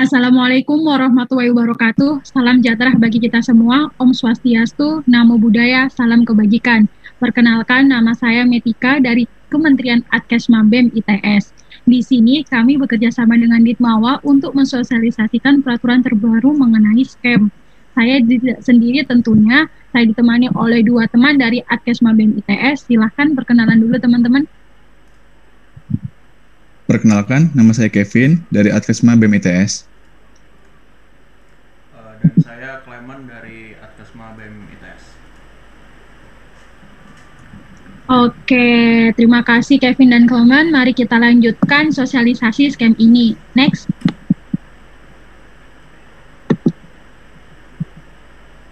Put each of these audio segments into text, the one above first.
Assalamualaikum warahmatullahi wabarakatuh. Salam sejahtera bagi kita semua. Om Swastiastu, Namo Buddhaya, salam kebajikan. Perkenalkan, nama saya Metika dari Kementerian Adkes Mabem ITS. Di sini kami bekerja sama dengan Ditmawa untuk mensosialisasikan peraturan terbaru mengenai scam. Saya sendiri tentunya, saya ditemani oleh dua teman dari Adkes Mabem ITS. Silahkan perkenalan dulu teman-teman. Perkenalkan, nama saya Kevin dari Adkesma BEM ITS. Dan saya Clement dari Adkesma BEM ITS. Oke, terima kasih Kevin dan Clement. Mari kita lanjutkan sosialisasi scam ini. Next.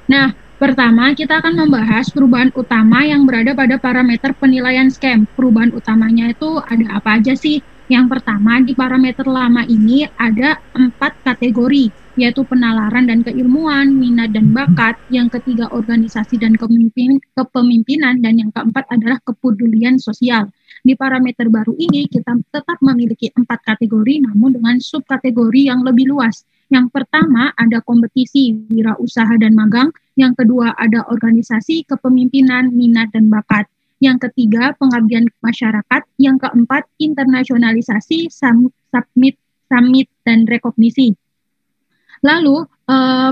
Nah, pertama kita akan membahas perubahan utama yang berada pada parameter penilaian scam. Perubahan utamanya itu ada apa aja sih? Yang pertama, di parameter lama ini ada 4 kategori, yaitu penalaran dan keilmuan, minat dan bakat, yang ketiga organisasi dan kepemimpinan, dan yang keempat adalah kepedulian sosial. Di parameter baru ini kita tetap memiliki 4 kategori, namun dengan subkategori yang lebih luas. Yang pertama ada kompetisi, wirausaha dan magang, yang kedua ada organisasi, kepemimpinan, minat dan bakat. Yang ketiga, pengabdian masyarakat. Yang keempat, internasionalisasi, summit dan rekognisi. Lalu,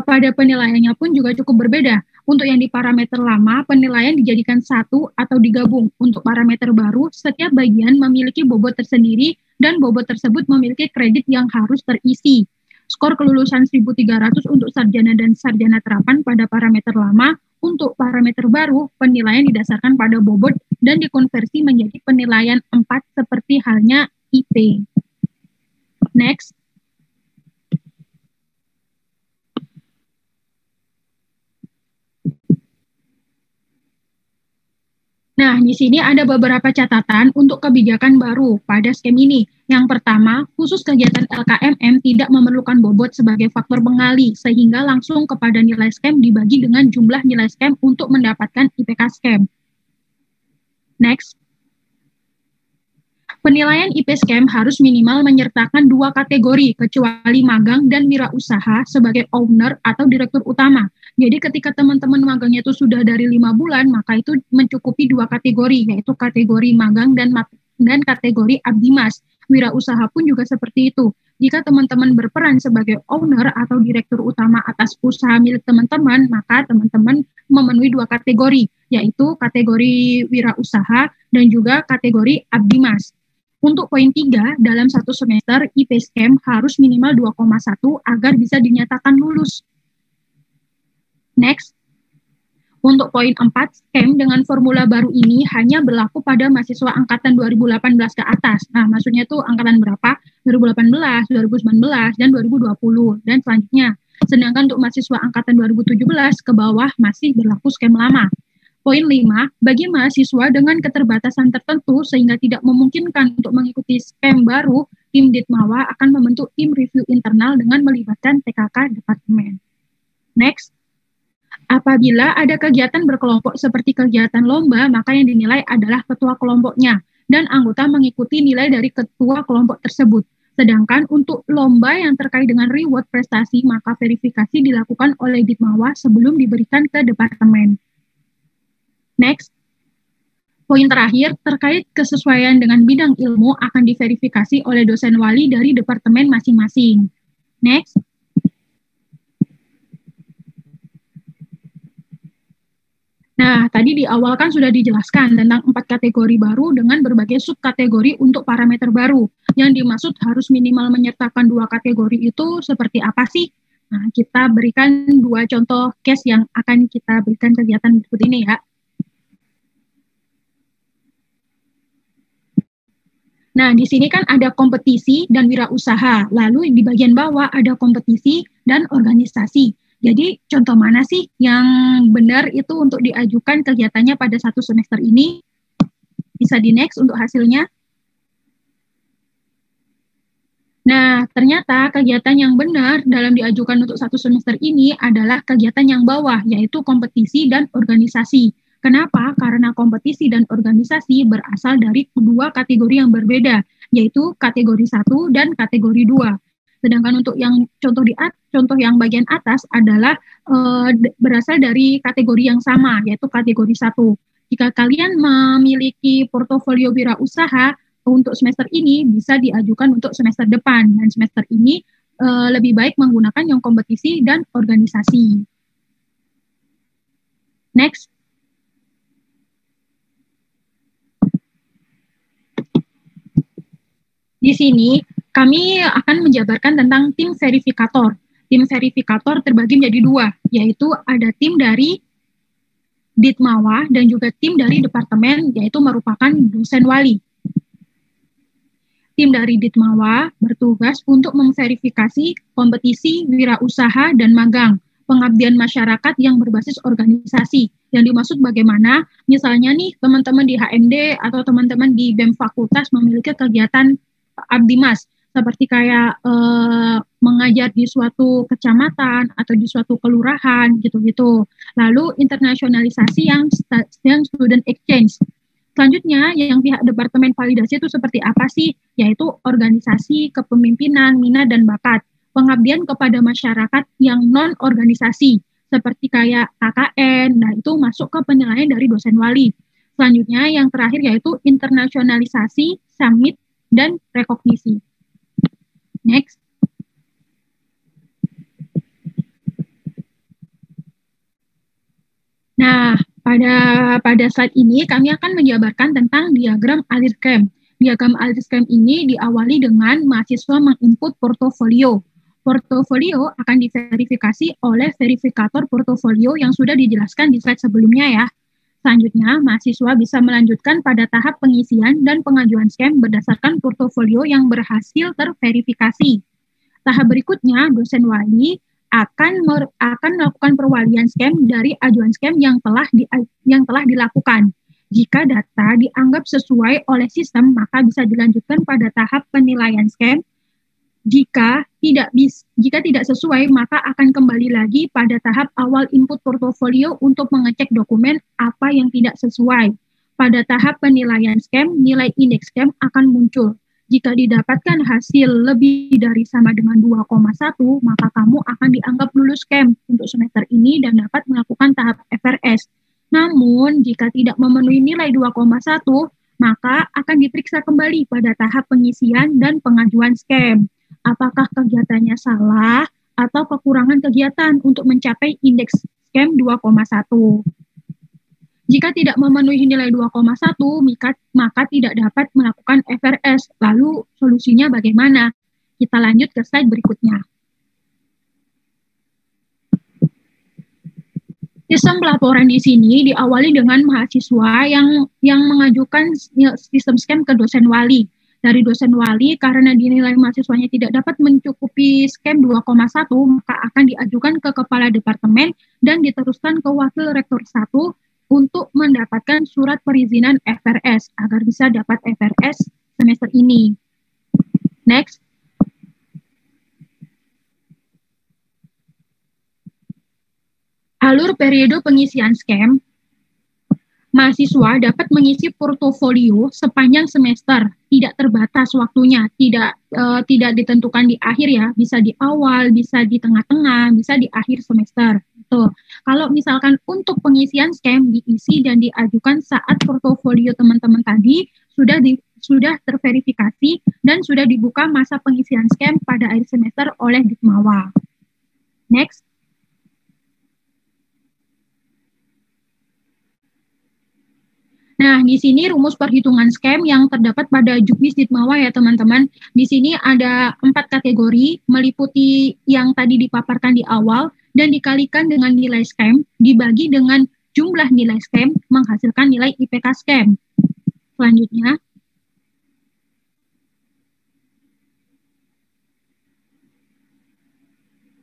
pada penilaiannya pun juga cukup berbeda. Untuk yang di parameter lama, penilaian dijadikan satu atau digabung. Untuk parameter baru, setiap bagian memiliki bobot tersendiri dan bobot tersebut memiliki kredit yang harus terisi. Skor kelulusan 1.300 untuk sarjana dan sarjana terapan pada parameter lama. Untuk parameter baru, penilaian didasarkan pada bobot dan dikonversi menjadi penilaian 4 seperti halnya IP. Next. Nah, di sini ada beberapa catatan untuk kebijakan baru pada scam ini. Yang pertama, khusus kegiatan LKMM tidak memerlukan bobot sebagai faktor pengali, sehingga langsung kepada nilai scam dibagi dengan jumlah nilai scam untuk mendapatkan IPK scam. Next. Penilaian IP scam harus minimal menyertakan 2 kategori, kecuali magang dan wirausaha sebagai owner atau direktur utama. Jadi ketika teman-teman magangnya itu sudah dari 5 bulan, maka itu mencukupi 2 kategori, yaitu kategori magang dan kategori abdi mas. Wirausaha pun juga seperti itu. Jika teman-teman berperan sebagai owner atau direktur utama atas usaha milik teman-teman, maka teman-teman memenuhi 2 kategori, yaitu kategori wirausaha dan juga kategori abdi mas. Untuk poin 3, dalam 1 semester IP scam harus minimal 2,1 agar bisa dinyatakan lulus. Next. Untuk poin 4, scam dengan formula baru ini hanya berlaku pada mahasiswa angkatan 2018 ke atas. Nah, maksudnya itu angkatan berapa? 2018, 2019, dan 2020, dan selanjutnya. Sedangkan untuk mahasiswa angkatan 2017 ke bawah masih berlaku scam lama. Poin 5, bagi mahasiswa dengan keterbatasan tertentu sehingga tidak memungkinkan untuk mengikuti scam baru, tim Ditmawa akan membentuk tim review internal dengan melibatkan TKK Departemen. Next. Apabila ada kegiatan berkelompok seperti kegiatan lomba, maka yang dinilai adalah ketua kelompoknya, dan anggota mengikuti nilai dari ketua kelompok tersebut. Sedangkan untuk lomba yang terkait dengan reward prestasi, maka verifikasi dilakukan oleh Ditmawa sebelum diberikan ke departemen. Next. Poin terakhir, terkait kesesuaian dengan bidang ilmu akan diverifikasi oleh dosen wali dari departemen masing-masing. Next. Nah, tadi di awal kan sudah dijelaskan tentang 4 kategori baru dengan berbagai subkategori untuk parameter baru. Yang dimaksud harus minimal menyertakan 2 kategori itu seperti apa sih? Nah, kita berikan 2 contoh case yang akan kita berikan kegiatan berikut ini ya. Nah, di sini kan ada kompetisi dan wirausaha. Lalu di bagian bawah ada kompetisi dan organisasi. Jadi contoh mana sih yang benar itu untuk diajukan kegiatannya pada 1 semester ini? Bisa di next untuk hasilnya. Nah, ternyata kegiatan yang benar dalam diajukan untuk 1 semester ini adalah kegiatan yang bawah, yaitu kompetisi dan organisasi. Kenapa? Karena kompetisi dan organisasi berasal dari 2 kategori yang berbeda, yaitu kategori 1 dan kategori 2. Sedangkan untuk yang contoh yang bagian atas adalah berasal dari kategori yang sama, yaitu kategori 1. Jika kalian memiliki portofolio wirausaha untuk semester ini, bisa diajukan untuk semester depan. Dan semester ini lebih baik menggunakan yang kompetisi dan organisasi. Next. Di sini kami akan menjabarkan tentang tim verifikator. Tim verifikator terbagi menjadi 2, yaitu ada tim dari Ditmawa dan juga tim dari departemen, yaitu merupakan dosen wali. Tim dari Ditmawa bertugas untuk memverifikasi kompetisi, wirausaha, dan magang, pengabdian masyarakat yang berbasis organisasi. Yang dimaksud bagaimana, misalnya nih teman-teman di HMD atau teman-teman di BEM Fakultas memiliki kegiatan abdimas, seperti kayak mengajar di suatu kecamatan atau di suatu kelurahan gitu-gitu. Lalu internasionalisasi yang student exchange. Selanjutnya, yang pihak Departemen Validasi itu seperti apa sih? Yaitu organisasi, kepemimpinan, minat, dan bakat. Pengabdian kepada masyarakat yang non-organisasi, seperti kayak KKN, nah itu masuk ke penilaian dari dosen wali. Selanjutnya, yang terakhir yaitu internasionalisasi, summit, dan rekognisi. Next. Nah, pada slide ini kami akan menjabarkan tentang diagram alir scam. Diagram alir scam ini diawali dengan mahasiswa menginput portofolio. Portofolio akan diverifikasi oleh verifikator portofolio yang sudah dijelaskan di slide sebelumnya ya. Selanjutnya, mahasiswa bisa melanjutkan pada tahap pengisian dan pengajuan scam berdasarkan portofolio yang berhasil terverifikasi. Tahap berikutnya, dosen wali akan melakukan perwalian scam dari ajuan scam yang telah dilakukan. Jika data dianggap sesuai oleh sistem, maka bisa dilanjutkan pada tahap penilaian scam. Jika tidak sesuai, maka akan kembali lagi pada tahap awal input portofolio untuk mengecek dokumen apa yang tidak sesuai. Pada tahap penilaian scam, nilai indeks scam akan muncul. Jika didapatkan hasil lebih dari sama dengan 2,1, maka kamu akan dianggap lulus scam untuk semester ini dan dapat melakukan tahap FRS. Namun, jika tidak memenuhi nilai 2,1, maka akan diperiksa kembali pada tahap pengisian dan pengajuan scam. Apakah kegiatannya salah atau kekurangan kegiatan untuk mencapai indeks scam 2,1. Jika tidak memenuhi nilai 2,1, maka tidak dapat melakukan FRS. Lalu solusinya bagaimana? Kita lanjut ke slide berikutnya. Sistem pelaporan di sini diawali dengan mahasiswa yang mengajukan sistem scam ke dosen wali. Dari dosen wali, karena dinilai mahasiswanya tidak dapat mencukupi scam 2,1, maka akan diajukan ke kepala departemen dan diteruskan ke wakil rektor 1 untuk mendapatkan surat perizinan FRS agar bisa dapat FRS semester ini. Next. Alur periode pengisian scam. Mahasiswa dapat mengisi portofolio sepanjang semester, tidak terbatas waktunya, tidak ditentukan di akhir ya, bisa di awal, bisa di tengah-tengah, bisa di akhir semester. Tuh. Kalau misalkan untuk pengisian scam diisi dan diajukan saat portofolio teman-teman tadi sudah terverifikasi dan sudah dibuka masa pengisian scam pada akhir semester oleh Ditmawa. Next. Nah, di sini rumus perhitungan scam yang terdapat pada Juknis Ditmawa ya teman-teman. Di sini ada 4 kategori, meliputi yang tadi dipaparkan di awal, dan dikalikan dengan nilai scam, dibagi dengan jumlah nilai scam, menghasilkan nilai IPK scam. Selanjutnya,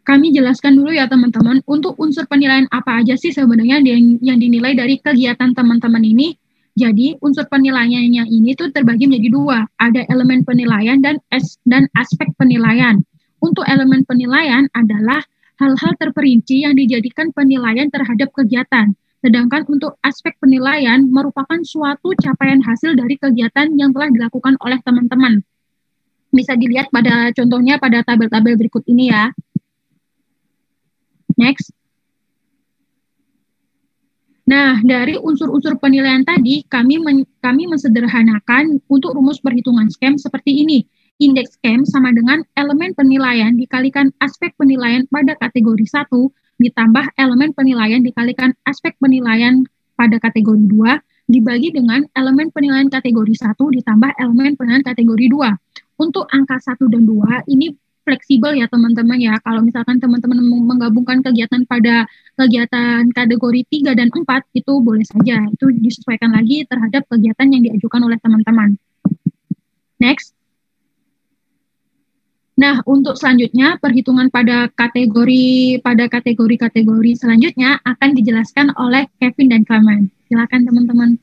kami jelaskan dulu ya teman-teman, untuk unsur penilaian apa aja sih sebenarnya yang dinilai dari kegiatan teman-teman ini. Jadi unsur penilaiannya ini tuh terbagi menjadi 2, ada elemen penilaian dan aspek penilaian. Untuk elemen penilaian adalah hal-hal terperinci yang dijadikan penilaian terhadap kegiatan. Sedangkan untuk aspek penilaian merupakan suatu capaian hasil dari kegiatan yang telah dilakukan oleh teman-teman. Bisa dilihat pada contohnya pada tabel-tabel berikut ini ya. Next. Nah, dari unsur-unsur penilaian tadi, kami mensederhanakan untuk rumus perhitungan scam seperti ini. Indeks scam sama dengan elemen penilaian dikalikan aspek penilaian pada kategori 1 ditambah elemen penilaian dikalikan aspek penilaian pada kategori 2 dibagi dengan elemen penilaian kategori 1 ditambah elemen penilaian kategori 2. Untuk angka 1 dan 2 ini fleksibel ya teman-teman ya. Kalau misalkan teman-teman menggabungkan kegiatan pada kegiatan kategori 3 dan 4 itu boleh saja. Itu disesuaikan lagi terhadap kegiatan yang diajukan oleh teman-teman. Next. Nah, untuk selanjutnya perhitungan pada kategori selanjutnya akan dijelaskan oleh Kevin dan Clement. Silakan teman-teman.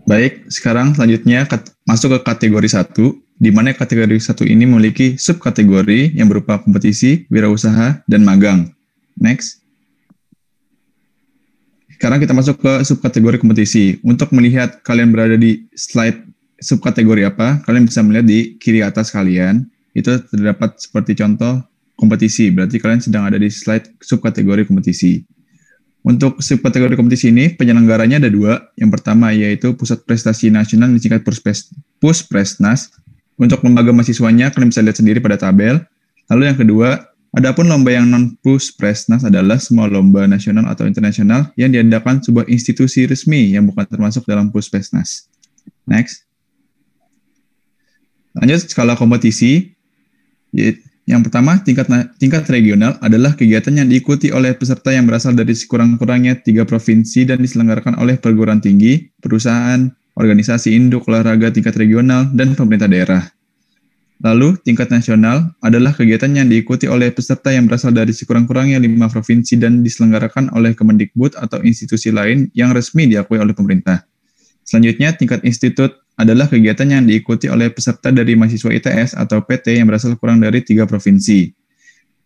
Baik, sekarang selanjutnya masuk ke kategori 1, di mana kategori 1 ini memiliki subkategori yang berupa kompetisi, wirausaha, dan magang. Next. Sekarang kita masuk ke subkategori kompetisi. Untuk melihat kalian berada di slide subkategori apa, kalian bisa melihat di kiri atas kalian. Itu terdapat seperti contoh kompetisi, berarti kalian sedang ada di slide subkategori kompetisi. Untuk subkategori kompetisi ini, penyelenggaranya ada 2. Yang pertama yaitu Pusat Prestasi Nasional disingkat Puspresnas. Untuk lembaga mahasiswanya, kalian bisa lihat sendiri pada tabel. Lalu yang kedua, adapun lomba yang non-Puspresnas adalah semua lomba nasional atau internasional yang diadakan sebuah institusi resmi yang bukan termasuk dalam Puspresnas. Next. Lanjut, skala kompetisi. Yang pertama, tingkat regional adalah kegiatan yang diikuti oleh peserta yang berasal dari sekurang-kurangnya 3 provinsi dan diselenggarakan oleh perguruan tinggi, perusahaan, organisasi induk olahraga tingkat regional, dan pemerintah daerah. Lalu, tingkat nasional adalah kegiatan yang diikuti oleh peserta yang berasal dari sekurang-kurangnya 5 provinsi dan diselenggarakan oleh Kemendikbud atau institusi lain yang resmi diakui oleh pemerintah. Selanjutnya, tingkat institut adalah kegiatan yang diikuti oleh peserta dari mahasiswa ITS atau PT yang berasal kurang dari 3 provinsi.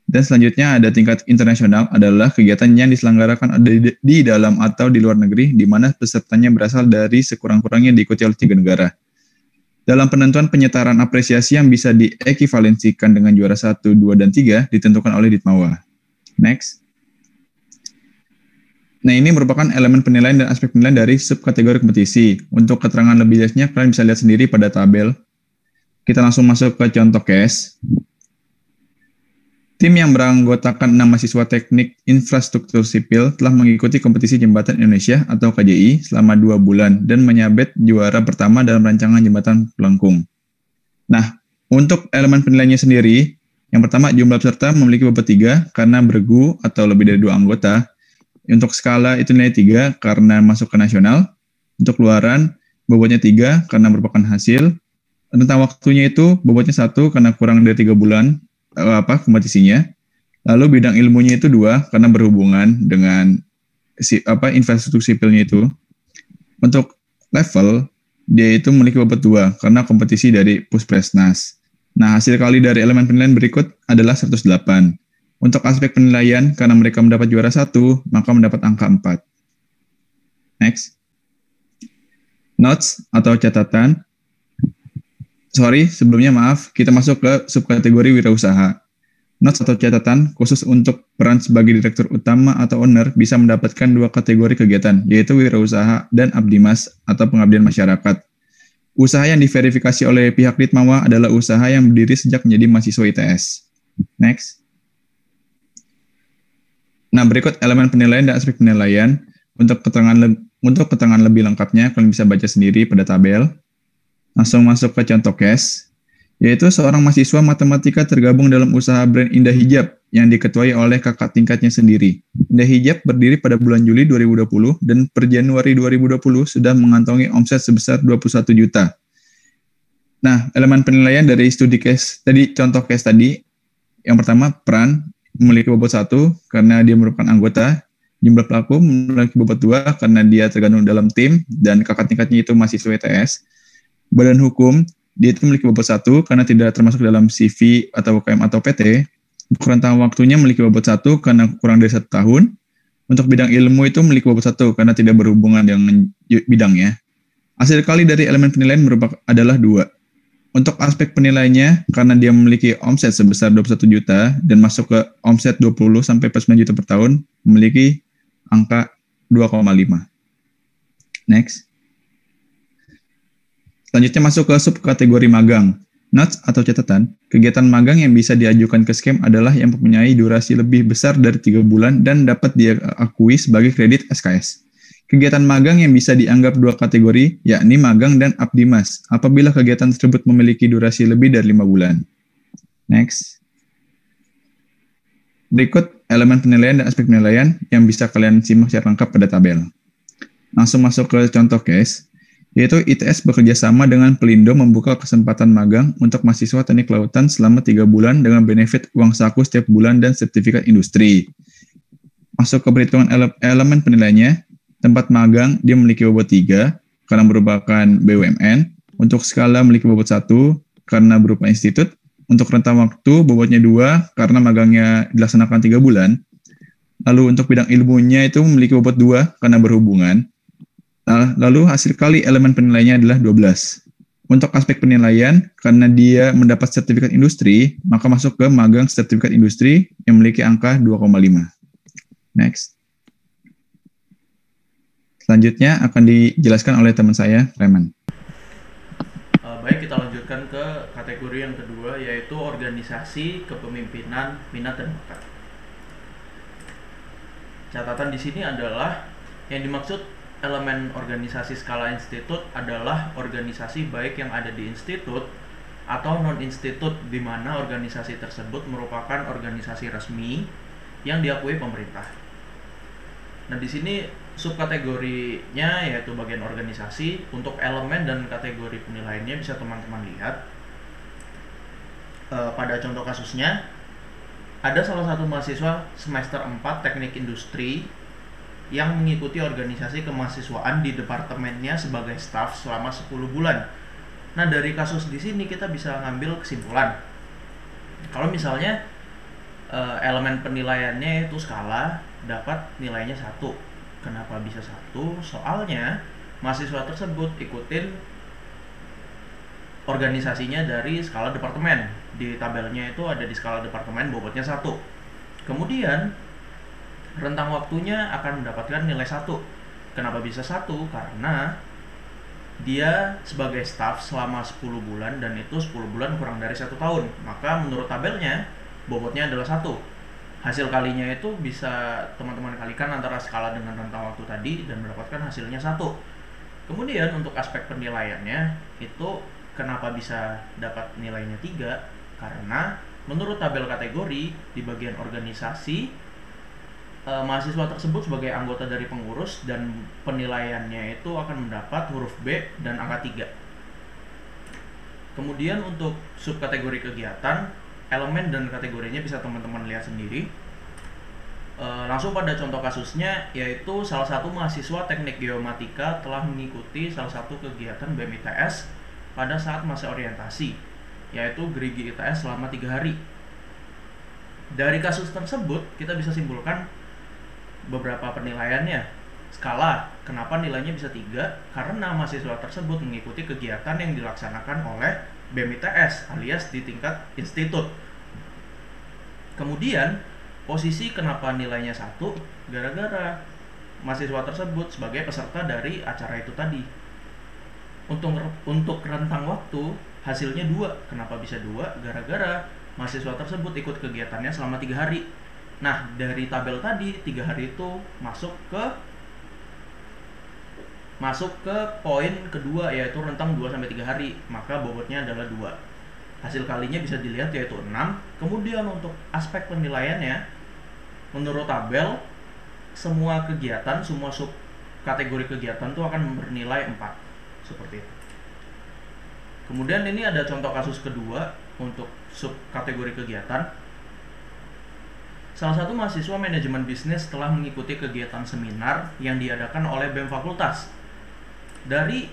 Dan selanjutnya ada tingkat internasional adalah kegiatan yang diselenggarakan di dalam atau di luar negeri, di mana pesertanya berasal dari sekurang-kurangnya diikuti oleh 3 negara. Dalam penentuan penyetaraan apresiasi yang bisa diekivalensikan dengan juara 1, 2, dan 3 ditentukan oleh Ditmawa. Next. Nah, ini merupakan elemen penilaian dan aspek penilaian dari subkategori kompetisi. Untuk keterangan lebih jelasnya, kalian bisa lihat sendiri pada tabel. Kita langsung masuk ke contoh case. Tim yang beranggotakan 6 mahasiswa teknik infrastruktur sipil telah mengikuti kompetisi Jembatan Indonesia atau KJI selama 2 bulan dan menyabet juara pertama dalam rancangan jembatan pelengkung. Nah, untuk elemen penilaiannya sendiri, yang pertama jumlah peserta memiliki bobot 3 karena bergu atau lebih dari 2 anggota. Untuk skala itu nilai 3 karena masuk ke nasional. Untuk luaran, bobotnya 3 karena merupakan hasil. Rentang waktunya itu bobotnya 1 karena kurang dari 3 bulan kompetisinya. Lalu bidang ilmunya itu 2 karena berhubungan dengan infrastruktur sipilnya itu. Untuk level, dia itu memiliki bobot 2 karena kompetisi dari Puspresnas. Nah, hasil kali dari elemen penilaian berikut adalah 108. Untuk aspek penilaian, karena mereka mendapat juara 1, maka mendapat angka 4. Next. Notes atau catatan. Sebelumnya maaf, kita masuk ke subkategori wirausaha. Notes atau catatan khusus untuk peran sebagai direktur utama atau owner bisa mendapatkan 2 kategori kegiatan, yaitu wirausaha dan abdimas atau pengabdian masyarakat. Usaha yang diverifikasi oleh pihak Ditmawa adalah usaha yang berdiri sejak menjadi mahasiswa ITS. Next. Nah, berikut elemen penilaian dan aspek penilaian. Untuk keterangan lebih lengkapnya, kalian bisa baca sendiri pada tabel. Langsung masuk ke contoh case, yaitu seorang mahasiswa matematika tergabung dalam usaha brand Indah Hijab yang diketuai oleh kakak tingkatnya sendiri. Indah Hijab berdiri pada bulan Juli 2020 dan per Januari 2020 sudah mengantongi omset sebesar 21 juta. Nah, elemen penilaian dari studi case tadi, contoh case tadi, yang pertama peran memiliki bobot 1 karena dia merupakan anggota. Jumlah pelaku memiliki bobot 2 karena dia tergabung dalam tim dan kakak tingkatnya itu mahasiswa ITS. Badan hukum, dia itu memiliki bobot 1 karena tidak termasuk dalam CV atau UKM atau PT. Rentang waktunya memiliki bobot 1 karena kurang dari 1 tahun. Untuk bidang ilmu itu memiliki bobot 1 karena tidak berhubungan dengan bidangnya. Hasil kali dari elemen penilaian adalah 2. Untuk aspek penilaiannya, karena dia memiliki omset sebesar 21 juta dan masuk ke omset 20 sampai 49 juta per tahun, memiliki angka 2,5. Next. Selanjutnya masuk ke subkategori magang. Notes atau catatan, kegiatan magang yang bisa diajukan ke SKEM adalah yang mempunyai durasi lebih besar dari 3 bulan dan dapat diakui sebagai kredit SKS. Kegiatan magang yang bisa dianggap dua kategori, yakni magang dan abdimas, apabila kegiatan tersebut memiliki durasi lebih dari 5 bulan. Next. Berikut elemen penilaian dan aspek penilaian yang bisa kalian simak secara lengkap pada tabel. Langsung masuk ke contoh case, yaitu ITS bekerja sama dengan Pelindo membuka kesempatan magang untuk mahasiswa teknik kelautan selama 3 bulan dengan benefit uang saku setiap bulan dan sertifikat industri. Masuk ke perhitungan elemen penilaiannya, tempat magang dia memiliki bobot 3 karena merupakan BUMN, untuk skala memiliki bobot 1 karena berupa institut, untuk rentang waktu bobotnya 2 karena magangnya dilaksanakan 3 bulan, lalu untuk bidang ilmunya itu memiliki bobot 2 karena berhubungan. Lalu hasil kali elemen penilaiannya adalah 12. Untuk aspek penilaian, karena dia mendapat sertifikat industri, maka masuk ke magang sertifikat industri yang memiliki angka 2,5. Next. Selanjutnya akan dijelaskan oleh teman saya, Reman. Baik, kita lanjutkan ke kategori yang kedua, yaitu organisasi kepemimpinan minat dan bakat. Catatan di sini adalah yang dimaksud elemen organisasi skala institut adalah organisasi baik yang ada di institut atau non-institut, di mana organisasi tersebut merupakan organisasi resmi yang diakui pemerintah. Nah, di sini subkategorinya yaitu bagian organisasi. Untuk elemen dan kategori penilaiannya bisa teman-teman lihat. Pada contoh kasusnya, ada salah satu mahasiswa semester 4 teknik industri yang mengikuti organisasi kemahasiswaan di departemennya sebagai staf selama 10 bulan. Nah, dari kasus di sini kita bisa ngambil kesimpulan. Kalau misalnya elemen penilaiannya itu skala, dapat nilainya 1. Kenapa bisa 1? Soalnya mahasiswa tersebut ikutin organisasinya dari skala departemen. Di tabelnya itu ada di skala departemen bobotnya 1. Kemudian rentang waktunya akan mendapatkan nilai 1. Kenapa bisa 1? Karena dia sebagai staf selama 10 bulan dan itu 10 bulan kurang dari 1 tahun. Maka menurut tabelnya bobotnya adalah 1. Hasil kalinya itu bisa teman-teman kalikan antara skala dengan rentang waktu tadi dan mendapatkan hasilnya 1. Kemudian untuk aspek penilaiannya itu kenapa bisa dapat nilainya 3? Karena menurut tabel kategori di bagian organisasi, mahasiswa tersebut sebagai anggota dari pengurus dan penilaiannya itu akan mendapat huruf B dan angka 3. Kemudian untuk subkategori kegiatan, elemen dan kategorinya bisa teman-teman lihat sendiri. Langsung pada contoh kasusnya, yaitu salah satu mahasiswa teknik geomatika telah mengikuti salah satu kegiatan BEM ITS pada saat masa orientasi, yaitu gerigi ITS selama 3 hari. Dari kasus tersebut kita bisa simpulkan beberapa penilaiannya. Skala, kenapa nilainya bisa 3? Karena mahasiswa tersebut mengikuti kegiatan yang dilaksanakan oleh BEM ITS alias di tingkat institut. Kemudian posisi kenapa nilainya 1? Gara-gara mahasiswa tersebut sebagai peserta dari acara itu tadi. Untuk rentang waktu hasilnya 2. Kenapa bisa 2? Gara-gara mahasiswa tersebut ikut kegiatannya selama 3 hari. Nah, dari tabel tadi 3 hari itu masuk ke poin kedua, yaitu rentang 2-3 hari, maka bobotnya adalah 2. Hasil kalinya bisa dilihat yaitu 6. Kemudian untuk aspek penilaiannya, menurut tabel semua kegiatan, semua sub kategori kegiatan itu akan bernilai 4. Seperti itu. Kemudian ini ada contoh kasus kedua untuk sub kategori kegiatan. Salah satu mahasiswa manajemen bisnis telah mengikuti kegiatan seminar yang diadakan oleh BEM Fakultas. Dari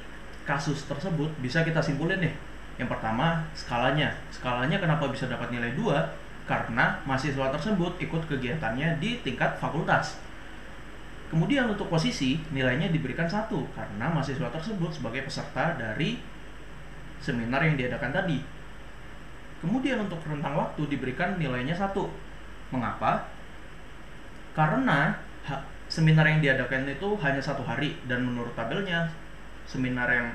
kasus tersebut bisa kita simpulin nih. Yang pertama, skalanya. Skalanya kenapa bisa dapat nilai 2? Karena mahasiswa tersebut ikut kegiatannya di tingkat fakultas. Kemudian untuk posisi, nilainya diberikan 1 karena mahasiswa tersebut sebagai peserta dari seminar yang diadakan tadi. Kemudian untuk rentang waktu diberikan nilainya 1. Mengapa? Karena seminar yang diadakan itu hanya 1 hari, dan menurut tabelnya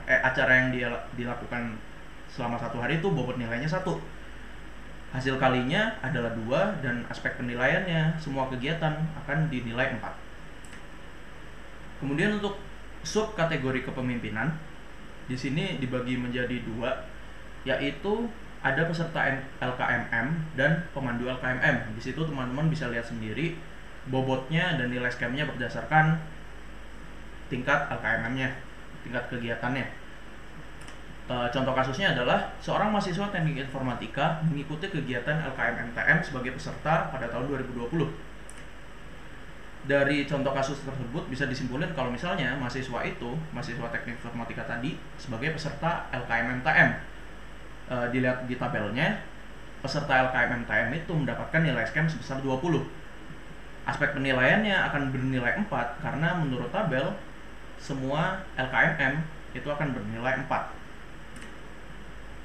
acara yang dilakukan selama 1 hari itu bobot nilainya 1. Hasil kalinya adalah 2, dan aspek penilaiannya semua kegiatan akan dinilai 4. Kemudian untuk sub kategori kepemimpinan di sini dibagi menjadi 2, yaitu ada peserta LKMM dan pemandu LKMM. Di situ teman-teman bisa lihat sendiri bobotnya dan nilai skemnya berdasarkan tingkat LKMM-nya, tingkat kegiatannya. Contoh kasusnya adalah seorang mahasiswa teknik informatika mengikuti kegiatan LKMM-TM sebagai peserta pada tahun 2020. Dari contoh kasus tersebut bisa disimpulkan kalau misalnya mahasiswa teknik informatika tadi sebagai peserta LKMM-TM. Dilihat di tabelnya, peserta LKMM-TM itu mendapatkan nilai SKEM sebesar 20. Aspek penilaiannya akan bernilai 4 karena menurut tabel semua LKMM itu akan bernilai 4.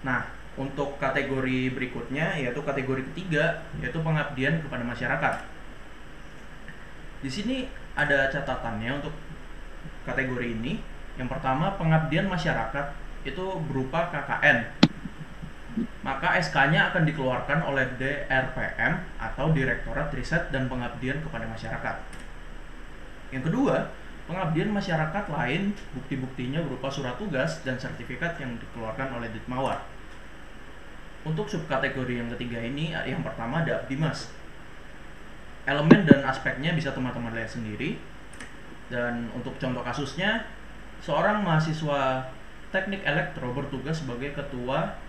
Nah, untuk kategori berikutnya yaitu kategori ketiga, yaitu pengabdian kepada masyarakat. Di sini ada catatannya untuk kategori ini. Yang pertama, pengabdian masyarakat itu berupa KKN. Maka SK-nya akan dikeluarkan oleh DRPM atau Direktorat Riset dan Pengabdian kepada Masyarakat. Yang kedua, pengabdian masyarakat lain bukti-buktinya berupa surat tugas dan sertifikat yang dikeluarkan oleh Ditmawar. Untuk subkategori yang ketiga ini, yang pertama ada Abdimas. Elemen dan aspeknya bisa teman-teman lihat sendiri. Dan untuk contoh kasusnya, seorang mahasiswa teknik elektro bertugas sebagai ketua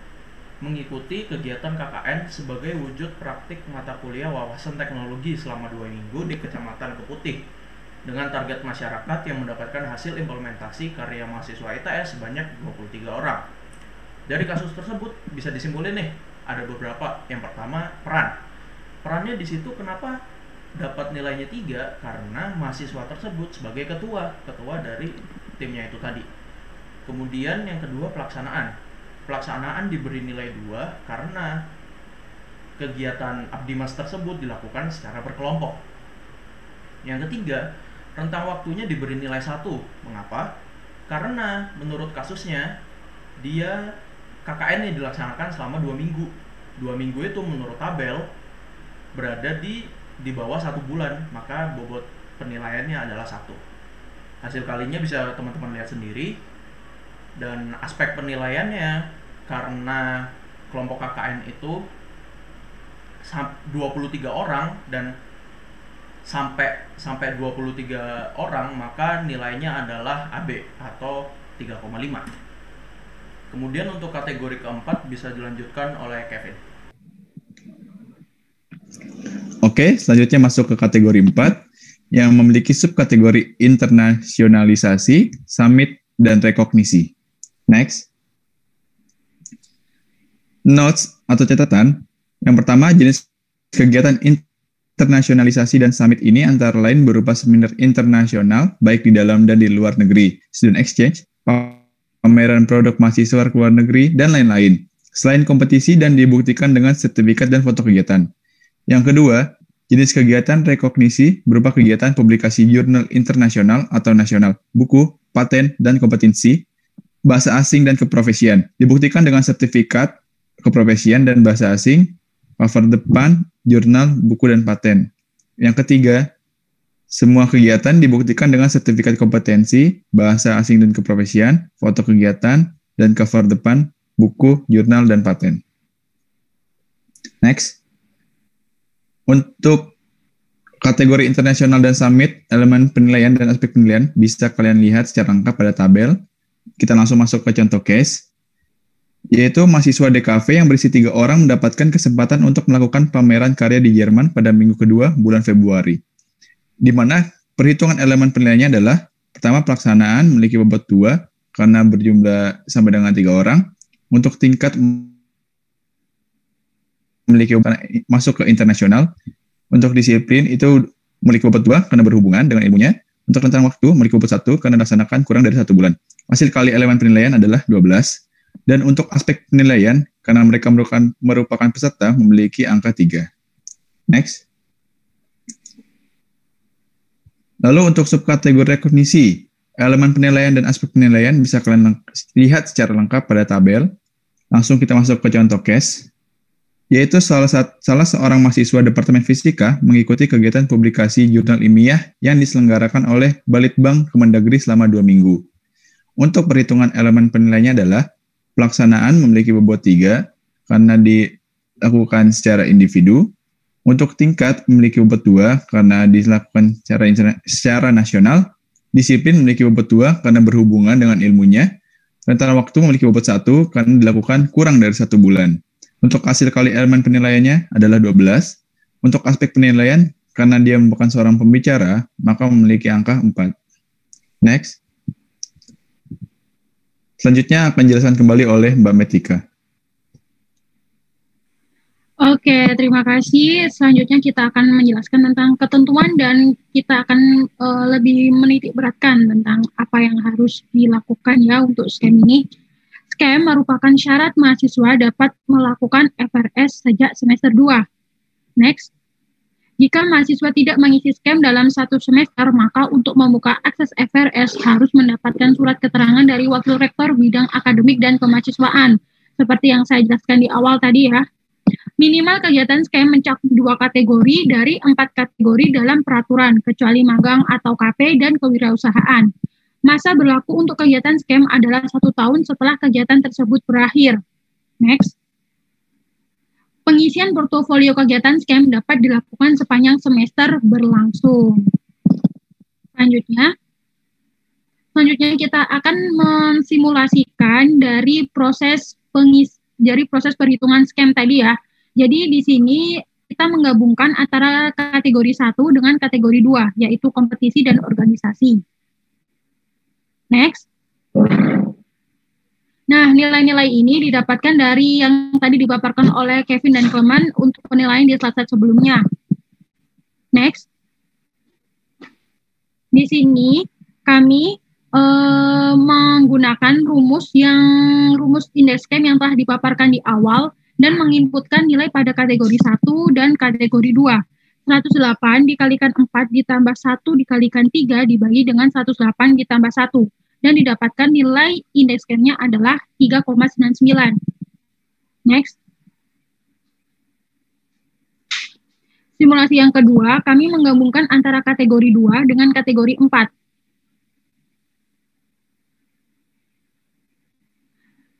mengikuti kegiatan KKN sebagai wujud praktik mata kuliah wawasan teknologi selama 2 minggu di Kecamatan Keputih dengan target masyarakat yang mendapatkan hasil implementasi karya mahasiswa ITS sebanyak 23 orang. Dari kasus tersebut bisa disimpulin nih, ada beberapa. Yang pertama, perannya di situ kenapa dapat nilainya 3? Karena mahasiswa tersebut sebagai ketua dari timnya itu tadi. Kemudian yang kedua, pelaksanaan diberi nilai 2 karena kegiatan Abdimas tersebut dilakukan secara berkelompok. Yang ketiga, rentang waktunya diberi nilai 1. Mengapa? Karena menurut kasusnya dia KKN-nya dilaksanakan selama 2 minggu. 2 minggu itu menurut tabel berada di bawah 1 bulan, maka bobot penilaiannya adalah 1. Hasil kalinya bisa teman-teman lihat sendiri. Dan aspek penilaiannya karena kelompok KKN itu 23 orang dan sampai 23 orang, maka nilainya adalah AB atau 3,5. Kemudian untuk kategori keempat bisa dilanjutkan oleh Kevin. Oke, selanjutnya masuk ke kategori 4 yang memiliki subkategori internasionalisasi, summit, dan rekognisi. Next. Notes atau catatan. Yang pertama, jenis kegiatan internasionalisasi dan summit ini antara lain berupa seminar internasional baik di dalam dan di luar negeri, student exchange, pameran produk mahasiswa ke luar negeri, dan lain-lain. Selain kompetisi dan dibuktikan dengan sertifikat dan foto kegiatan. Yang kedua, jenis kegiatan rekognisi berupa kegiatan publikasi jurnal internasional atau nasional, buku, paten, dan kompetensi, bahasa asing dan keprofesian. Dibuktikan dengan sertifikat keprofesian dan bahasa asing, cover depan, jurnal, buku, dan paten. Yang ketiga, semua kegiatan dibuktikan dengan sertifikat kompetensi, bahasa asing dan keprofesian, foto kegiatan, dan cover depan, buku, jurnal, dan paten. Next. Untuk kategori internasional dan summit, elemen penilaian dan aspek penilaian bisa kalian lihat secara lengkap pada tabel. Kita langsung masuk ke contoh case, yaitu mahasiswa DKV yang berisi 3 orang mendapatkan kesempatan untuk melakukan pameran karya di Jerman pada minggu kedua bulan Februari. Di mana perhitungan elemen penilaiannya adalah, pertama, pelaksanaan memiliki bobot 2 karena berjumlah sampai dengan 3 orang. Untuk tingkat memiliki masuk ke internasional. Untuk disiplin itu memiliki bobot 2 karena berhubungan dengan ilmunya. Untuk rentang waktu memiliki bobot 1 karena dilaksanakan kurang dari 1 bulan. Hasil kali elemen penilaian adalah 12. Dan untuk aspek penilaian, karena mereka merupakan peserta, memiliki angka 3. Next. Lalu untuk subkategori rekognisi, elemen penilaian dan aspek penilaian bisa kalian lihat secara lengkap pada tabel. Langsung kita masuk ke contoh case, yaitu salah seorang mahasiswa Departemen Fisika mengikuti kegiatan publikasi jurnal ilmiah yang diselenggarakan oleh Balitbang Kemendagri selama 2 minggu. Untuk perhitungan elemen penilaiannya adalah pelaksanaan memiliki bobot 3 karena dilakukan secara individu. Untuk tingkat memiliki bobot 2 karena dilakukan secara nasional. Disiplin memiliki bobot 2 karena berhubungan dengan ilmunya. Rentang waktu memiliki bobot 1 karena dilakukan kurang dari 1 bulan. Untuk hasil kali elemen penilaiannya adalah 12. Untuk aspek penilaian, karena dia merupakan seorang pembicara, maka memiliki angka 4. Next. Selanjutnya akan dijelaskan kembali oleh Mbak Metika. Oke, terima kasih. Selanjutnya kita akan menjelaskan tentang ketentuan dan kita akan lebih menitik beratkan tentang apa yang harus dilakukan ya untuk SKEM ini. SKEM merupakan syarat mahasiswa dapat melakukan FRS sejak semester 2. Next. Jika mahasiswa tidak mengisi SKEM dalam 1 semester, maka untuk membuka akses FRS harus mendapatkan surat keterangan dari Wakil Rektor Bidang Akademik dan Kemahasiswaan. Seperti yang saya jelaskan di awal tadi ya. Minimal kegiatan SKEM mencakup 2 kategori dari 4 kategori dalam peraturan, kecuali magang atau KP dan kewirausahaan. Masa berlaku untuk kegiatan SKEM adalah 1 tahun setelah kegiatan tersebut berakhir. Next. Pengisian portofolio kegiatan SKEM dapat dilakukan sepanjang semester berlangsung. Selanjutnya kita akan mensimulasikan dari proses perhitungan SKEM tadi ya. Jadi di sini kita menggabungkan antara kategori 1 dengan kategori 2, yaitu kompetisi dan organisasi. Next. Nah, nilai-nilai ini didapatkan dari yang tadi dipaparkan oleh Kevin dan Clement untuk penilaian di slide sebelumnya. Next. Di sini kami menggunakan rumus indeks SKEM yang telah dipaparkan di awal dan menginputkan nilai pada kategori 1 dan kategori 2. 108 dikalikan 4 ditambah 1 dikalikan 3 dibagi dengan 108 ditambah 1. Dan didapatkan nilai indeks SKEM-nya adalah 3,99. Next. Simulasi yang kedua, kami menggabungkan antara kategori 2 dengan kategori 4.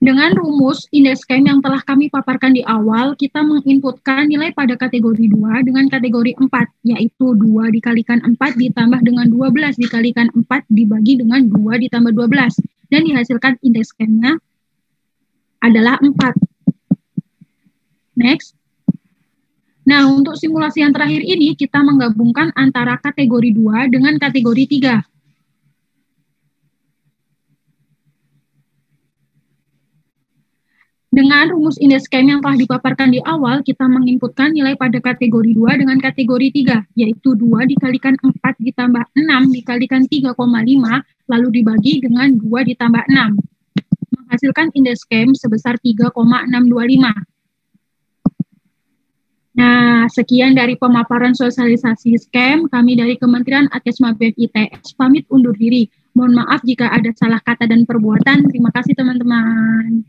Dengan rumus indeks SKEM yang telah kami paparkan di awal, kita menginputkan nilai pada kategori 2 dengan kategori 4, yaitu 2 dikalikan 4 ditambah dengan 12 dikalikan 4 dibagi dengan 2 ditambah 12. Dan dihasilkan indeks SKEM-nya adalah 4. Next. Nah, untuk simulasi yang terakhir ini, kita menggabungkan antara kategori 2 dengan kategori 3. Dengan rumus indeks SKEM yang telah dipaparkan di awal, kita menginputkan nilai pada kategori 2 dengan kategori 3, yaitu 2 dikalikan 4 ditambah 6 dikalikan 3,5, lalu dibagi dengan 2 ditambah 6. Menghasilkan indeks SKEM sebesar 3,625. Nah, sekian dari pemaparan sosialisasi SKEM. Kami dari Kementerian Atisma BEM ITS pamit undur diri. Mohon maaf jika ada salah kata dan perbuatan. Terima kasih teman-teman.